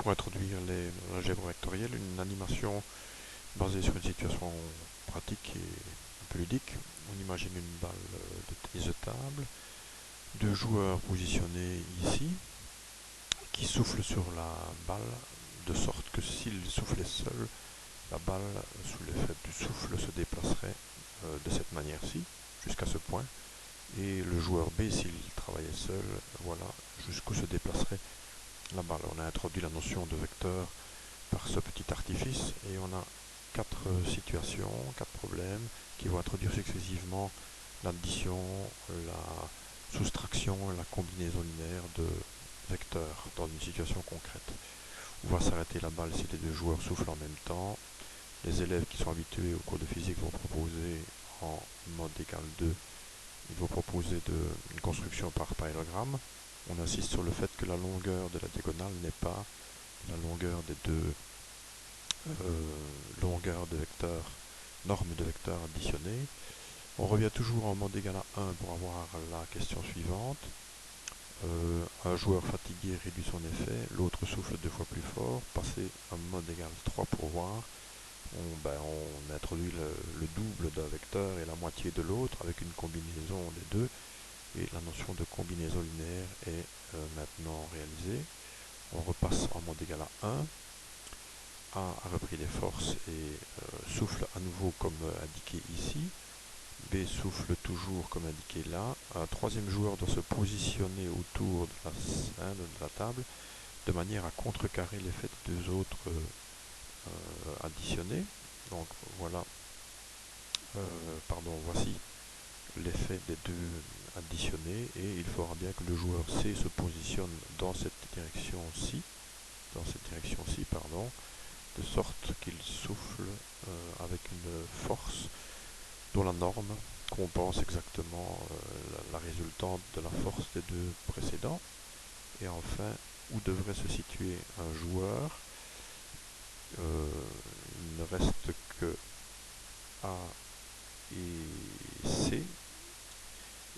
pour introduire l'algèbre vectorielle, une animation basée sur une situation pratique et un peu ludique. On imagine une balle de tennis de table, deux joueurs positionnés ici, qui soufflent sur la balle, de sorte que s'ils soufflaient seuls, la balle, sous l'effet du souffle, se déplacerait de cette manière-ci, jusqu'à ce point. Et le joueur B, s'il travaillait seul, voilà, jusqu'où se déplacerait la balle. On a introduit la notion de vecteur par ce petit artifice et on a quatre situations, quatre problèmes qui vont introduire successivement l'addition, la soustraction et la combinaison linéaire de vecteurs dans une situation concrète. Où va s'arrêter la balle si les deux joueurs soufflent en même temps. Les élèves qui sont habitués au cours de physique vont proposer en mode égal 2, ils vont proposer une construction par parallélogramme. On insiste sur le fait que la longueur de la diagonale n'est pas la longueur des deux longueurs de vecteurs, normes de vecteurs additionnés. On revient toujours en mode égal à 1 pour avoir la question suivante. Un joueur fatigué réduit son effet, l'autre souffle 2 fois plus fort. Passer en mode égal 3 pour voir. On introduit le double d'un vecteur et la moitié de l'autre avec une combinaison des deux. Et la notion de combinaison linéaire est maintenant réalisée. On repasse en mode égal à 1. A a repris les forces et souffle à nouveau comme indiqué ici. B souffle toujours comme indiqué là. Un troisième joueur doit se positionner autour de la table de manière à contrecarrer l'effet des deux autres additionnés. Donc voilà, voici l'effet des deux additionnés et il faudra bien que le joueur C se positionne dans cette direction-ci, de sorte qu'il souffle avec une force dont la norme compense exactement la résultante de la force des deux précédents. Et enfin, où devrait se situer un joueur? Il ne reste que A et C,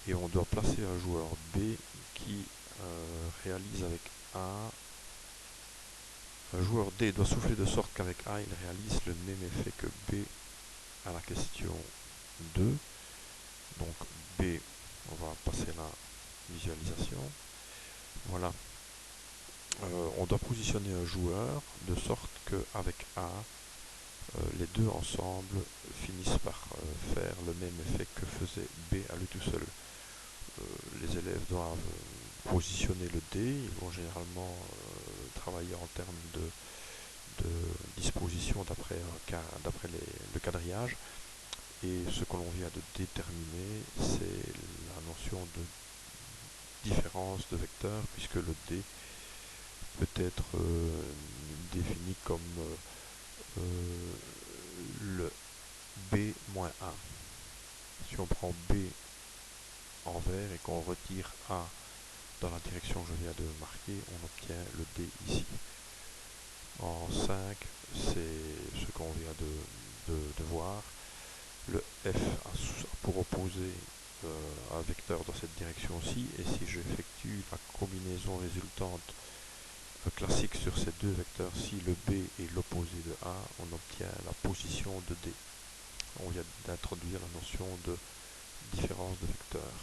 et on doit placer un joueur B qui réalise avec A. Un joueur D doit souffler de sorte qu'avec A, il réalise le même effet que B à la question 2. Donc B, on va passer la visualisation. Voilà. On doit positionner un joueur de sorte qu'avec A, les deux ensemble finissent par faire le même effet que faisait B à lui tout seul. Les élèves doivent positionner le D, ils vont généralement travailler en termes de disposition d'après le quadrillage. Et ce que l'on vient de déterminer, c'est la notion de différence de vecteur, puisque le D peut être défini comme le B-1. Si on prend B en vert et qu'on retire A dans la direction que je viens de marquer, on obtient le D ici. En 5, c'est ce qu'on vient de voir. Le F a pour opposer un vecteur dans cette direction-ci, et si j'effectue la combinaison résultante classique sur ces deux vecteurs-ci, le B est l'opposé de A, on obtient la position de D. On vient d'introduire la notion de différence de vecteurs.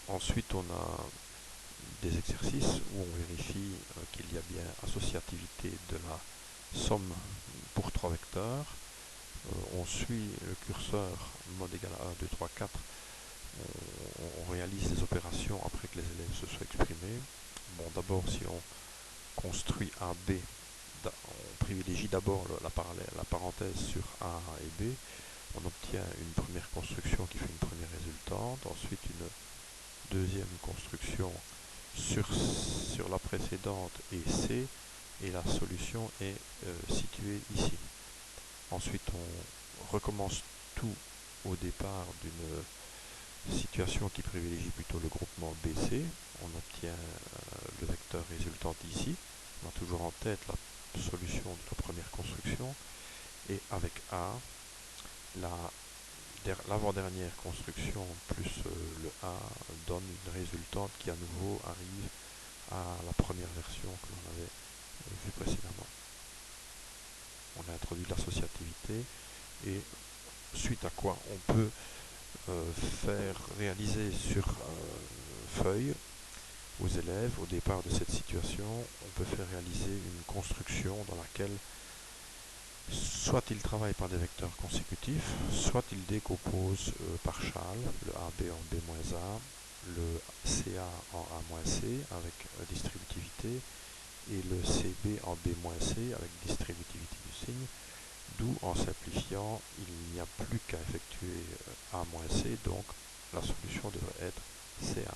Ensuite, on a des exercices où on vérifie qu'il y a bien associativité de la somme pour trois vecteurs. On suit le curseur mode égal à 1, 2, 3, 4. On réalise les opérations après que les élèves se soient exprimés. Bon, d'abord, si on construit AB, on privilégie d'abord la parenthèse sur A et B. On obtient une première construction qui fait une première résultante, ensuite une deuxième construction sur la précédente et C, et la solution est située ici. Ensuite, on recommence tout au départ d'une situation qui privilégie plutôt le groupement BC. On obtient le vecteur résultant ici. On a toujours en tête la solution de la première construction. Et avec A, l'avant-dernière construction plus le A donne une résultante qui à nouveau arrive à la première version que l'on avait vue précédemment. On a introduit l'associativité et suite à quoi on peut faire réaliser sur feuille aux élèves, au départ de cette situation, on peut faire réaliser une construction dans laquelle soit ils travaillent par des vecteurs consécutifs, soit ils décomposent par châle, le AB en B-A, le CA en A-C avec distributivité et le CB en B-C avec distributivité du signe, d'où en simplifiant, il n'y a plus qu'à effectuer A-C, donc la solution devrait être CA.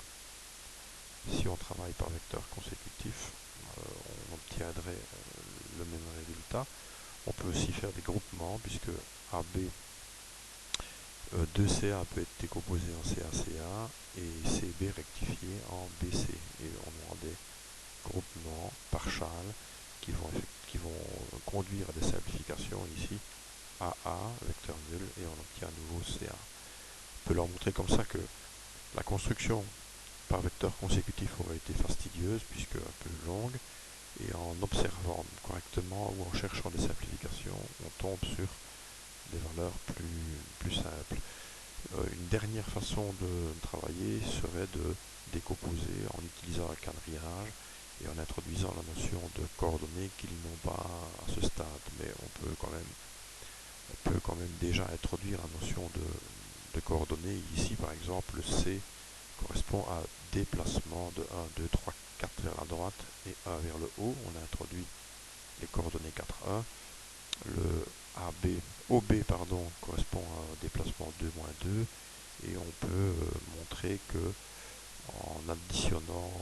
Si on travaille par vecteur consécutif, on obtiendrait le même résultat. On peut aussi faire des groupements, puisque AB 2CA peut être décomposé en CACA et CB rectifié en BC. Et on aura des groupements par châle qui vont conduire à des simplifications ici. AA, vecteur nul, et on obtient à nouveau CA. On peut leur montrer comme ça que la construction par vecteur consécutif aurait été fastidieuse, puisque un peu longue, et en observant correctement ou en cherchant des simplifications, on tombe sur des valeurs plus simples. Une dernière façon de travailler serait de décomposer en utilisant un quadrillage et en introduisant la notion de coordonnées qu'ils n'ont pas à ce stade, mais on peut quand même déjà introduire la notion de coordonnées. Ici, par exemple, le C correspond à déplacement de 1, 2, 3, 4 vers la droite et 1 vers le haut. On a introduit les coordonnées 4, 1. Le OB correspond à un déplacement 2, 2. Et on peut montrer que en additionnant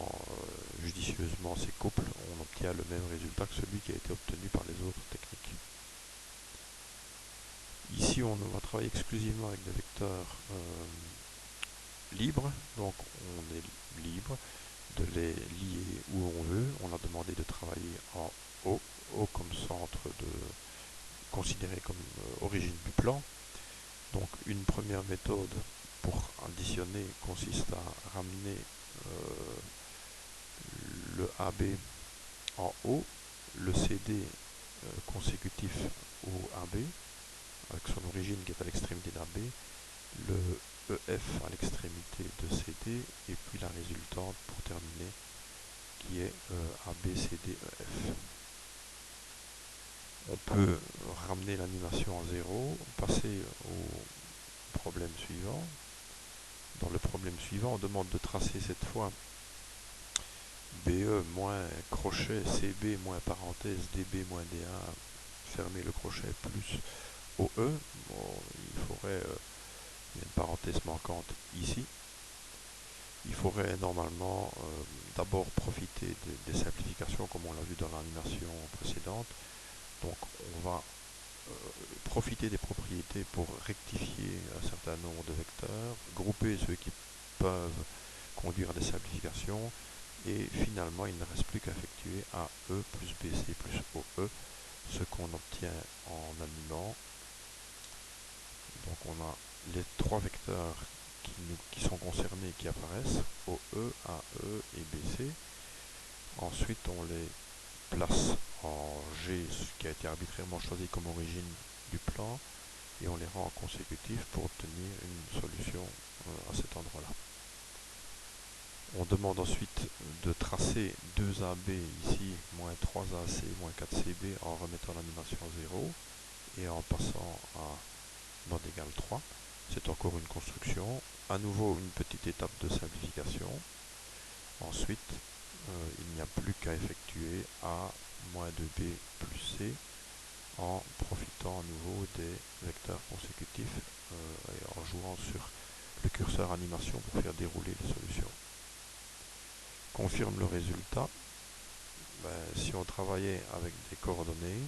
judicieusement ces couples, on obtient le même résultat que celui qui a été obtenu par les autres techniques. Ici, on va travailler exclusivement avec des vecteurs libres, donc on est libre de les lier où on veut. On a demandé de travailler en O, O comme centre considéré comme origine du plan. Donc une première méthode pour additionner consiste à ramener le AB en haut, le CD consécutif au AB, avec son origine qui est à l'extrémité d'AB, le EF à l'extrémité de CD, et puis la résultante pour terminer, qui est ABCDEF. On peut ramener l'animation à 0, passer au problème suivant. Dans le problème suivant, on demande de tracer cette fois BE moins crochet CB moins parenthèse DB moins DA, fermer le crochet plus OE. Bon, il y a une parenthèse manquante ici. Il faudrait normalement d'abord profiter des simplifications comme on l'a vu dans l'animation précédente. Donc on va profiter des propriétés pour rectifier un certain nombre de vecteurs, grouper ceux qui peuvent conduire à des simplifications, et finalement il ne reste plus qu'à effectuer AE plus BC plus OE, ce qu'on obtient en animant. Donc on a les trois vecteurs qui sont concernés qui apparaissent, OE, AE et BC. Ensuite on les place en G, ce qui a été arbitrairement choisi comme origine du plan, et on les rend consécutifs pour obtenir une solution à cet endroit-là. On demande ensuite de tracer 2AB ici, moins 3AC, moins 4CB en remettant l'animation à 0 et en passant à mod égale 3. C'est encore une construction. À nouveau une petite étape de simplification. Ensuite, il n'y a plus qu'à effectuer A moins 2B plus C en profitant à nouveau des vecteurs consécutifs et en jouant sur le curseur animation pour faire dérouler les solutions. Confirme le résultat. Si on travaillait avec des coordonnées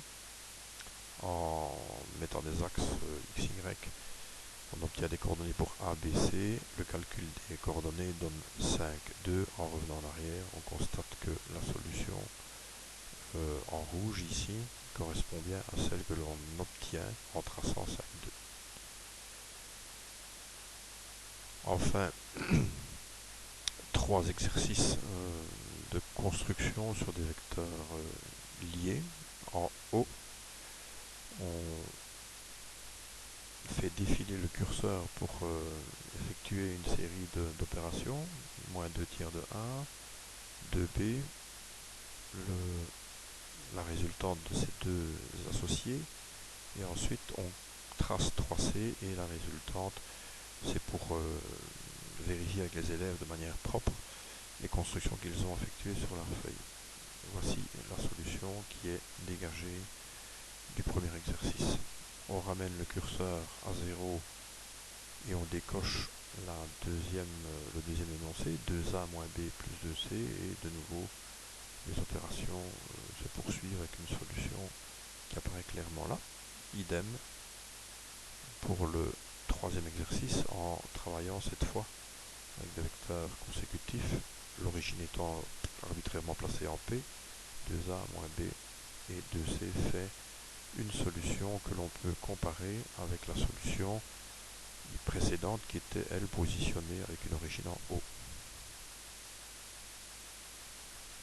en mettant des axes x, y, on obtient des coordonnées pour A, B, C. Le calcul des coordonnées donne 5, 2. En revenant en arrière, on constate que la solution en rouge ici correspond bien à celle que l'on obtient en traçant 5, 2. Enfin, 3 exercices de construction sur des vecteurs liés. En haut, on fait défiler le curseur pour effectuer une série d'opérations, moins 2 tiers de A, 2B, la résultante de ces deux associés, et ensuite on trace 3C et la résultante, c'est pour vérifier avec les élèves de manière propre les constructions qu'ils ont effectuées sur leur feuille. Voici la solution qui est dégagée du premier exercice. On ramène le curseur à 0 et on décoche le deuxième énoncé, 2A moins B plus 2C, et de nouveau les opérations se poursuivent avec une solution qui apparaît clairement là. Idem pour le troisième exercice en travaillant cette fois avec des vecteurs consécutifs, l'origine étant arbitrairement placée en P, 2A moins B et 2C fait une solution que l'on peut comparer avec la solution précédente qui était elle positionnée avec une origine en O.